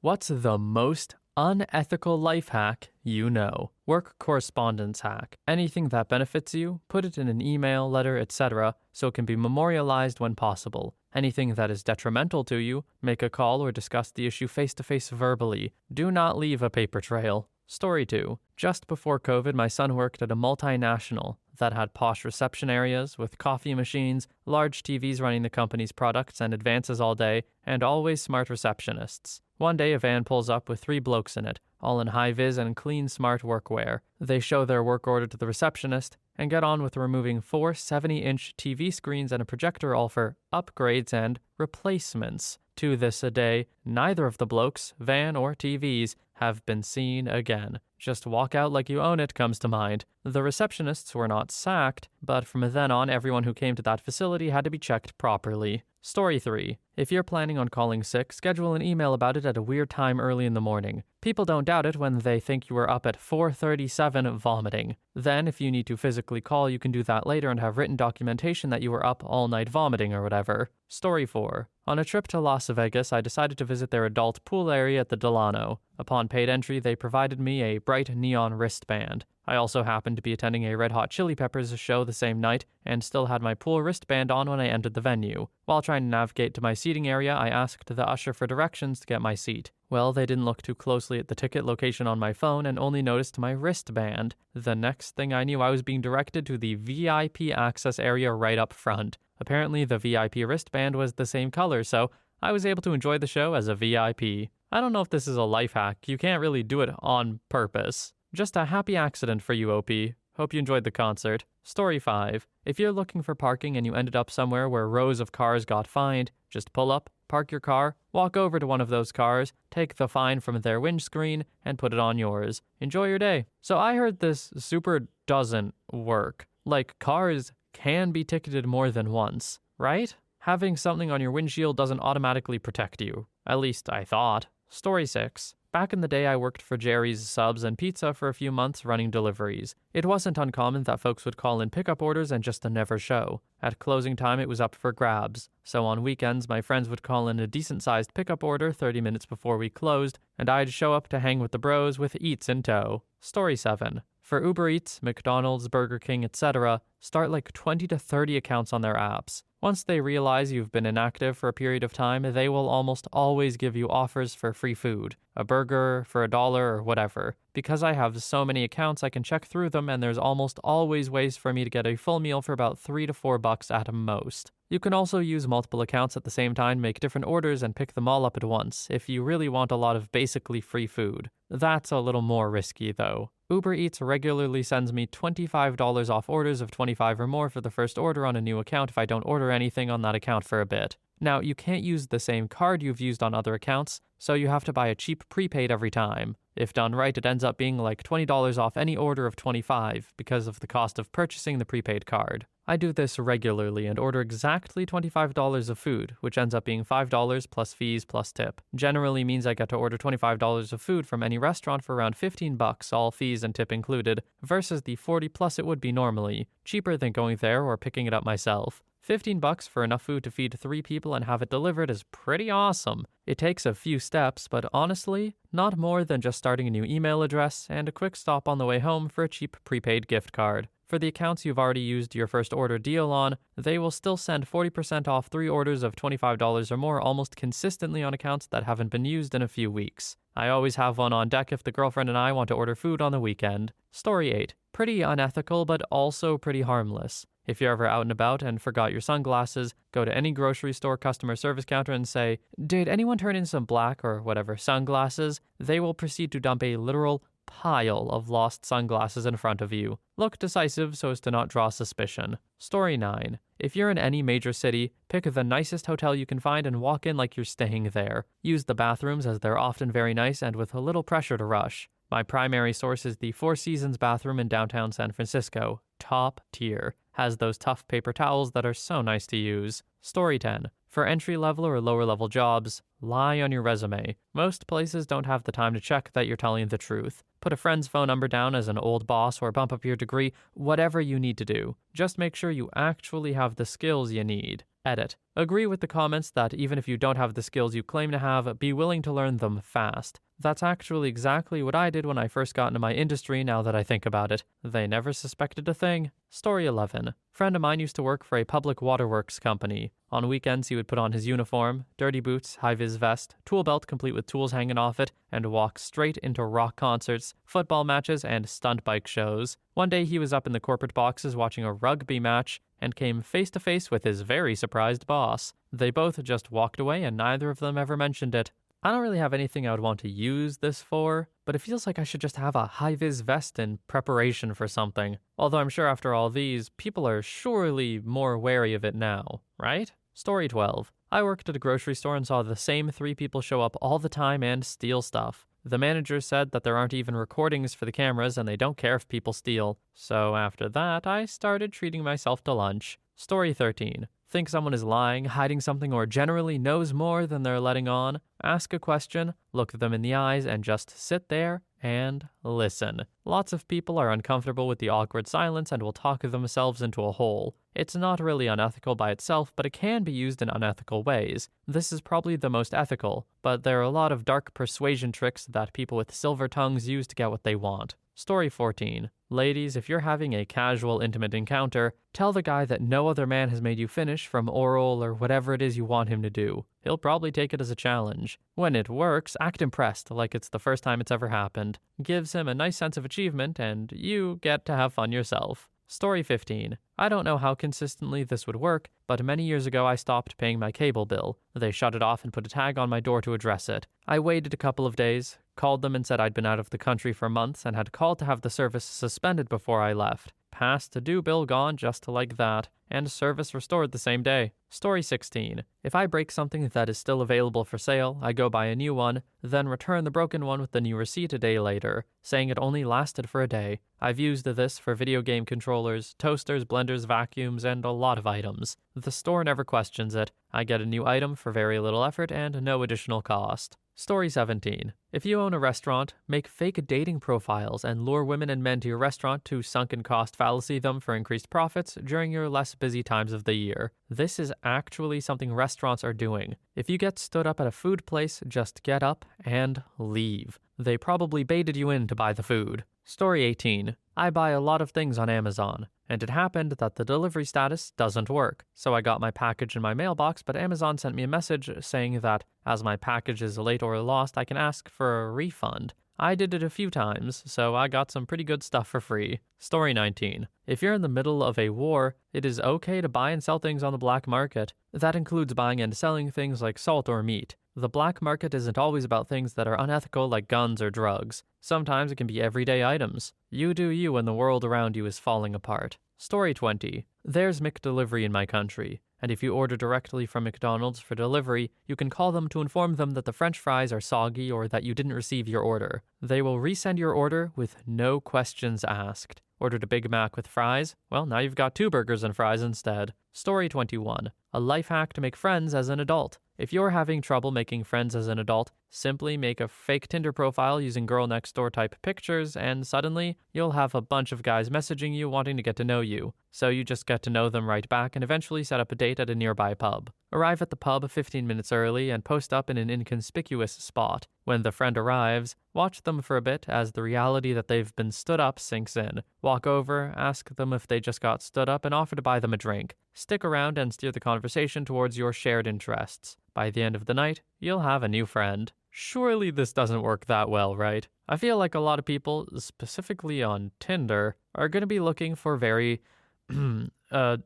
What's the most unethical life hack you know? Work correspondence hack. Anything that benefits you, put it in an email, letter, etc., so it can be memorialized when possible. Anything that is detrimental to you, make a call or discuss the issue face-to-face verbally. Do not leave a paper trail. Story 2. Just before COVID, my son worked at a multinational that had posh reception areas with coffee machines, large TVs running the company's products and advances all day, and always smart receptionists. One day, a van pulls up with 3 blokes in it, all in high-vis and clean smart workwear. They show their work order to the receptionist and get on with removing 4 70-inch TV screens and a projector, all for upgrades and replacements. To this day, neither of the blokes, van or TVs, have been seen again. Just walk out like you own it comes to mind. The receptionists were not sacked, but from then on, everyone who came to that facility had to be checked properly. Story 3. If you're planning on calling sick, schedule an email about it at a weird time early in the morning. People don't doubt it when they think you were up at 4:37 vomiting. Then, if you need to physically call, you can do that later and have written documentation that you were up all night vomiting or whatever. Story 4. On a trip to Las Vegas, I decided to visit their adult pool area at the Delano. Upon paid entry, they provided me a bright neon wristband. I also happened to be attending a Red Hot Chili Peppers show the same night and still had my pool wristband on when I entered the venue. While trying to navigate to my seating area, I asked the usher for directions to get my seat. Well, they didn't look too closely at the ticket location on my phone and only noticed my wristband. The next thing I knew, I was being directed to the VIP access area right up front. Apparently, the VIP wristband was the same color, so I was able to enjoy the show as a VIP. I don't know if this is a life hack. You can't really do it on purpose. Just a happy accident for you, OP. Hope you enjoyed the concert. Story 5. If you're looking for parking and you ended up somewhere where rows of cars got fined, just pull up, park your car, walk over to one of those cars, take the fine from their windscreen, and put it on yours. Enjoy your day. So I heard this super doesn't work. Like, cars can be ticketed more than once, right? Having something on your windshield doesn't automatically protect you. At least I thought. Story 6. Back in the day, I worked for Jerry's Subs and Pizza for a few months running deliveries. It wasn't uncommon that folks would call in pickup orders and just never show. At closing time, it was up for grabs. So on weekends, my friends would call in a decent-sized pickup order 30 minutes before we closed, and I'd show up to hang with the bros with eats in tow. Story 7. For Uber Eats, McDonald's, Burger King, etc., start like 20 to 30 accounts on their apps. Once they realize you've been inactive for a period of time, they will almost always give you offers for free food, a burger for $1 or whatever. Because I have so many accounts, I can check through them, and there's almost always ways for me to get a full meal for about $3 to $4 at most. You can also use multiple accounts at the same time, make different orders, and pick them all up at once, if you really want a lot of basically free food. That's a little more risky, though. Uber Eats regularly sends me $25 off orders of $25 or more for the first order on a new account if I don't order anything on that account for a bit. Now, you can't use the same card you've used on other accounts, so you have to buy a cheap prepaid every time. If done right, it ends up being like $20 off any order of $25 because of the cost of purchasing the prepaid card. I do this regularly and order exactly $25 of food, which ends up being $5 plus fees plus tip. Generally means I get to order $25 of food from any restaurant for around $15, all fees and tip included, versus the $40 plus it would be normally. Cheaper than going there or picking it up myself. $15 for enough food to feed 3 people and have it delivered is pretty awesome. It takes a few steps, but honestly, not more than just starting a new email address and a quick stop on the way home for a cheap prepaid gift card. For the accounts you've already used your first order deal on, they will still send 40% off 3 orders of $25 or more almost consistently on accounts that haven't been used in a few weeks. I always have one on deck if the girlfriend and I want to order food on the weekend. Story 8. Pretty unethical, but also pretty harmless. If you're ever out and about and forgot your sunglasses, go to any grocery store customer service counter and say, "Did anyone turn in some black or whatever sunglasses?" They will proceed to dump a literal pile of lost sunglasses in front of you. Look decisive so as to not draw suspicion. Story 9. If you're in any major city, pick the nicest hotel you can find and walk in like you're staying there. Use the bathrooms as they're often very nice and with a little pressure to rush. My primary source is the Four Seasons bathroom in downtown San Francisco. Top tier. Has those tough paper towels that are so nice to use. Story 10. For entry-level or lower-level jobs, lie on your resume. Most places don't have the time to check that you're telling the truth. Put a friend's phone number down as an old boss or bump up your degree, whatever you need to do. Just make sure you actually have the skills you need. Edit. Agree with the comments that even if you don't have the skills you claim to have, be willing to learn them fast. That's actually exactly what I did when I first got into my industry now that I think about it. They never suspected a thing. Story 11. Friend of mine used to work for a public waterworks company. On weekends, he would put on his uniform, dirty boots, high-vis vest, tool belt complete with tools hanging off it, and walk straight into rock concerts, football matches, and stunt bike shows. One day he was up in the corporate boxes watching a rugby match and came face to face with his very surprised boss. They both just walked away and neither of them ever mentioned it. I don't really have anything I would want to use this for, but it feels like I should just have a high-vis vest in preparation for something. Although I'm sure after all these, people are surely more wary of it now, right? Story 12. I worked at a grocery store and saw the same 3 people show up all the time and steal stuff. The manager said that there aren't even recordings for the cameras and they don't care if people steal. So after that, I started treating myself to lunch. Story 13. Think someone is lying, hiding something, or generally knows more than they're letting on? Ask a question, look them in the eyes, and just sit there and listen. Lots of people are uncomfortable with the awkward silence and will talk themselves into a hole. It's not really unethical by itself, but it can be used in unethical ways. This is probably the most ethical, but there are a lot of dark persuasion tricks that people with silver tongues use to get what they want. Story 14. Ladies, if you're having a casual, intimate encounter, tell the guy that no other man has made you finish from oral or whatever it is you want him to do. He'll probably take it as a challenge. When it works, act impressed, like it's the first time it's ever happened. Gives him a nice sense of achievement, and you get to have fun yourself. Story 15. I don't know how consistently this would work, but many years ago I stopped paying my cable bill. They shut it off and put a tag on my door to address it. I waited a couple of days, called them and said I'd been out of the country for months and had called to have the service suspended before I left. Past due bill gone just like that, and service restored the same day. Story 16. If I break something that is still available for sale, I go buy a new one, then return the broken one with the new receipt a day later, saying it only lasted for a day. I've used this for video game controllers, toasters, blenders, vacuums, and a lot of items. The store never questions it. I get a new item for very little effort and no additional cost. Story 17. If you own a restaurant, make fake dating profiles and lure women and men to your restaurant to sunken cost fallacy them for increased profits during your less busy times of the year. This is actually something restaurants are doing. If you get stood up at a food place, just get up and leave. They probably baited you in to buy the food. Story 18. I buy a lot of things on Amazon, and it happened that the delivery status doesn't work. So I got my package in my mailbox, but Amazon sent me a message saying that as my package is late or lost, I can ask for a refund. I did it a few times, so I got some pretty good stuff for free. Story 19. If you're in the middle of a war, it is okay to buy and sell things on the black market. That includes buying and selling things like salt or meat. The black market isn't always about things that are unethical like guns or drugs. Sometimes it can be everyday items. You do you when the world around you is falling apart. Story 20. There's McDelivery in my country, and if you order directly from McDonald's for delivery, you can call them to inform them that the French fries are soggy or that you didn't receive your order. They will resend your order with no questions asked. Ordered a Big Mac with fries? Well, now you've got 2 burgers and fries instead. Story 21. A life hack to make friends as an adult. If you're having trouble making friends as an adult, simply make a fake Tinder profile using girl next door type pictures, and suddenly you'll have a bunch of guys messaging you wanting to get to know you. So you just get to know them right back and eventually set up a date at a nearby pub. Arrive at the pub 15 minutes early and post up in an inconspicuous spot. When the friend arrives, watch them for a bit as the reality that they've been stood up sinks in. Walk over, ask them if they just got stood up, and offer to buy them a drink. Stick around and steer the conversation towards your shared interests. By the end of the night, you'll have a new friend. Surely this doesn't work that well, right? I feel like a lot of people, specifically on Tinder, are going to be looking for very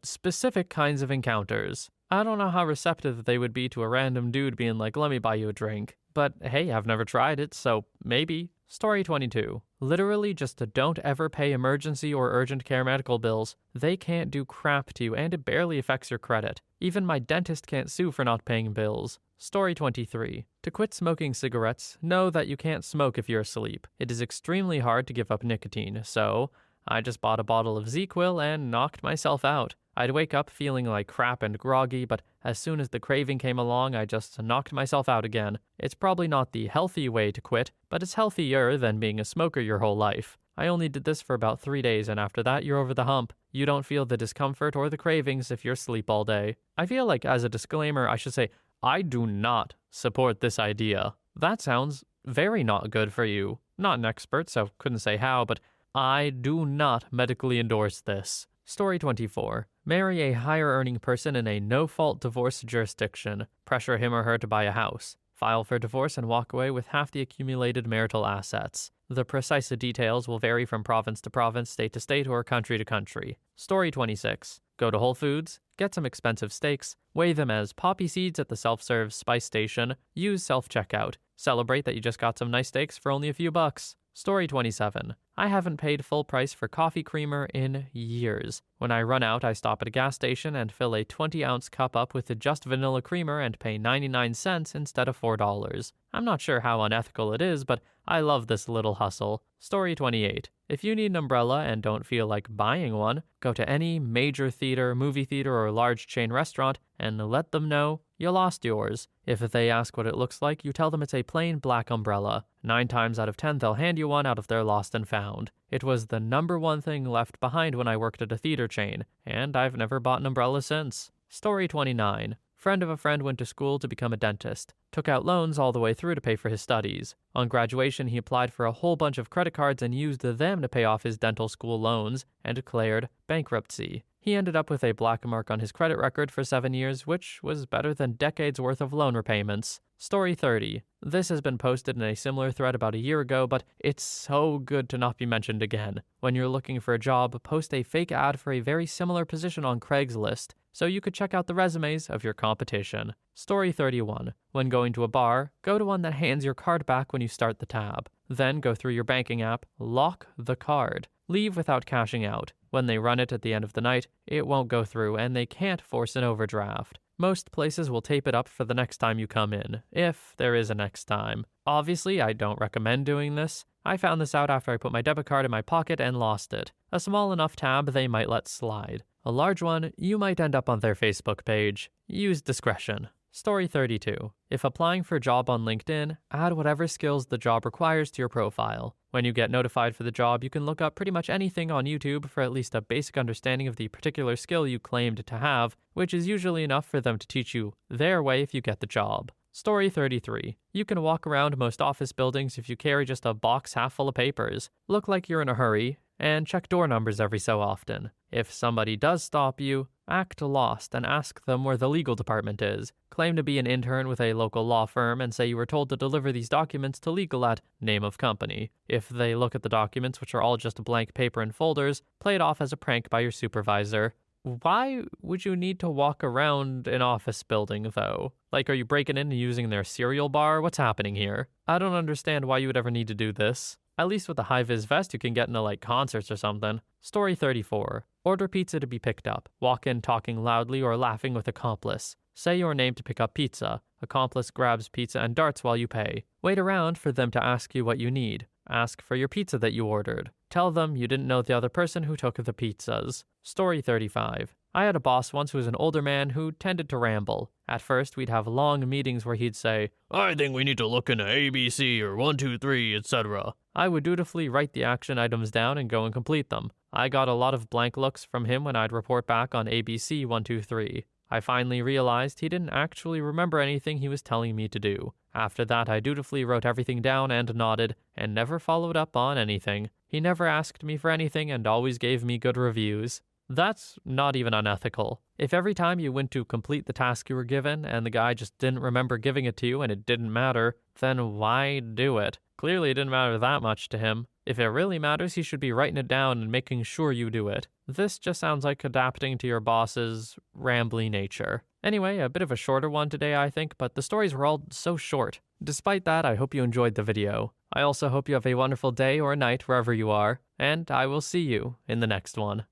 specific kinds of encounters. I don't know how receptive they would be to a random dude being like, let me buy you a drink. But hey, I've never tried it, so maybe. Story 22. Literally just don't ever pay emergency or urgent care medical bills. They can't do crap to you and it barely affects your credit. Even my dentist can't sue for not paying bills. Story 23. To quit smoking cigarettes, know that you can't smoke if you're asleep. It is extremely hard to give up nicotine, so I just bought a bottle of ZQuil and knocked myself out. I'd wake up feeling like crap and groggy, but as soon as the craving came along, I just knocked myself out again. It's probably not the healthy way to quit, but it's healthier than being a smoker your whole life. I only did this for about 3 days, and after that, you're over the hump. You don't feel the discomfort or the cravings if you're asleep all day. I feel like, as a disclaimer, I should say, I do not support this idea. That sounds very not good for you. Not an expert, so couldn't say how, but I do not medically endorse this. Story 24. Marry a higher-earning person in a no-fault divorce jurisdiction. Pressure him or her to buy a house. File for divorce and walk away with half the accumulated marital assets. The precise details will vary from province to province, state to state, or country to country. Story 26. Go to Whole Foods, get some expensive steaks, weigh them as poppy seeds at the self-serve spice station, use self-checkout. Celebrate that you just got some nice steaks for only a few bucks. Story 27. I haven't paid full price for coffee creamer in years. When I run out, I stop at a gas station and fill a 20-ounce cup up with just vanilla creamer and pay 99 cents instead of $4. I'm not sure how unethical it is, but I love this little hustle. Story 28. If you need an umbrella and don't feel like buying one, go to any major theater, movie theater, or large chain restaurant and let them know you lost yours. If they ask what it looks like, you tell them it's a plain black umbrella. 9 times out of 10, they'll hand you one out of their lost and found. It was the #1 thing left behind when I worked at a theater chain, and I've never bought an umbrella since. Story 29. Friend of a friend went to school to become a dentist. Took out loans all the way through to pay for his studies. On graduation, he applied for a whole bunch of credit cards and used them to pay off his dental school loans and declared bankruptcy. He ended up with a black mark on his credit record for 7 years, which was better than decades worth of loan repayments. Story 30. This has been posted in a similar thread about a year ago, but it's so good to not be mentioned again. When you're looking for a job, post a fake ad for a very similar position on Craigslist, so you could check out the resumes of your competition. Story 31. When going to a bar, go to one that hands your card back when you start the tab. Then go through your banking app, lock the card. Leave without cashing out. When they run it at the end of the night, it won't go through and they can't force an overdraft. Most places will tape it up for the next time you come in, if there is a next time. Obviously, I don't recommend doing this. I found this out after I put my debit card in my pocket and lost it. A small enough tab they might let slide. A large one, you might end up on their Facebook page. Use discretion. Story 32. If applying for a job on LinkedIn, add whatever skills the job requires to your profile. When you get notified for the job, you can look up pretty much anything on YouTube for at least a basic understanding of the particular skill you claimed to have, which is usually enough for them to teach you their way if you get the job. Story 33. You can walk around most office buildings if you carry just a box half full of papers. Look like you're in a hurry, and check door numbers every so often. If somebody does stop you, act lost and ask them where the legal department is. Claim to be an intern with a local law firm and say you were told to deliver these documents to legal at name of company. If they look at the documents, which are all just blank paper and folders, play it off as a prank by your supervisor. Why would you need to walk around an office building, though? Like, are you breaking in and using their cereal bar? What's happening here? I don't understand why you would ever need to do this. At least with a high-vis vest, you can get into, concerts or something. Story 34. Order pizza to be picked up. Walk in talking loudly or laughing with accomplice. Say your name to pick up pizza. Accomplice grabs pizza and darts while you pay. Wait around for them to ask you what you need. Ask for your pizza that you ordered. Tell them you didn't know the other person who took the pizzas. Story 35. I had a boss once who was an older man who tended to ramble. At first, we'd have long meetings where he'd say, "I think we need to look into ABC or 1, 2, 3, etc." I would dutifully write the action items down and go and complete them. I got a lot of blank looks from him when I'd report back on ABC 1, 2, 3. I finally realized he didn't actually remember anything he was telling me to do. After that, I dutifully wrote everything down and nodded, and never followed up on anything. He never asked me for anything and always gave me good reviews. That's not even unethical. If every time you went to complete the task you were given and the guy just didn't remember giving it to you and it didn't matter, then why do it? Clearly it didn't matter that much to him. If it really matters, he should be writing it down and making sure you do it. This just sounds like adapting to your boss's rambly nature. Anyway, a bit of a shorter one today, I think, but the stories were all so short. Despite that, I hope you enjoyed the video. I also hope you have a wonderful day or night wherever you are, and I will see you in the next one.